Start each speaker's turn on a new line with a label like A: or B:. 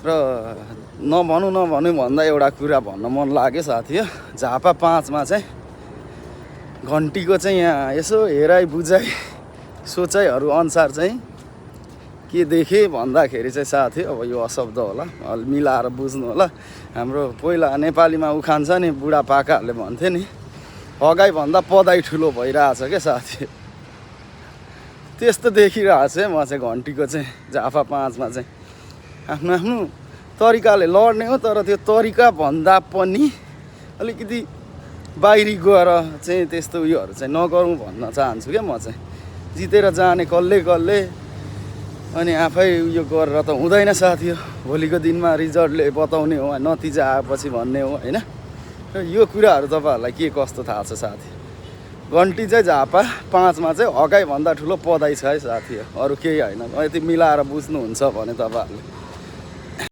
A: र नभनौँ भन्दा एउटा कुरा भन्न मन लाग्यो साथी हो। झापा 5 मा चाहिँ घन्टीको चाहिँ यहाँ यसो हेराइ बुझाइ सोचाइहरू अनुसार चाहिँ के देखेँ भन्दाखेरि चाहिँ साथी, अब यो अशब्द होला, अलि मिलाएर बुझ्नु होला। हाम्रो पहिला नेपालीमा उखान छ नि, बुढापाकाहरूले भन्थे नि, हगाई भन्दा पदाई ठुलो भइरहेछ क्या साथी। त्यस्तो देखिरहेको छु म चाहिँ घन्टीको चाहिँ झापा 5 मा चाहिँ आफ्नो आफ्नो तरिकाले लड्ने हो, तर त्यो तरिका भन्दा पनि अलिकति बाहिरी गएर चाहिँ त्यस्तो उयोहरू चाहिँ नगरौँ भन्न चाहन्छु क्या म चाहिँ। जितेर जाने कल्ले अनि आफै उयो गरेर त हुँदैन साथी हो। भोलिको दिनमा रिजल्टले बताउने हो, नतिजा आएपछि भन्ने हो होइन। र यो कुराहरू तपाईँहरूलाई के कस्तो थाहा छ साथी? घन्टी चाहिँ झापा 5 मा चाहिँ हगाई भन्दा ठुलो पदाई छ है साथी हो, अरू केही होइन। यति मिलाएर बुझ्नुहुन्छ भने तपाईँहरूले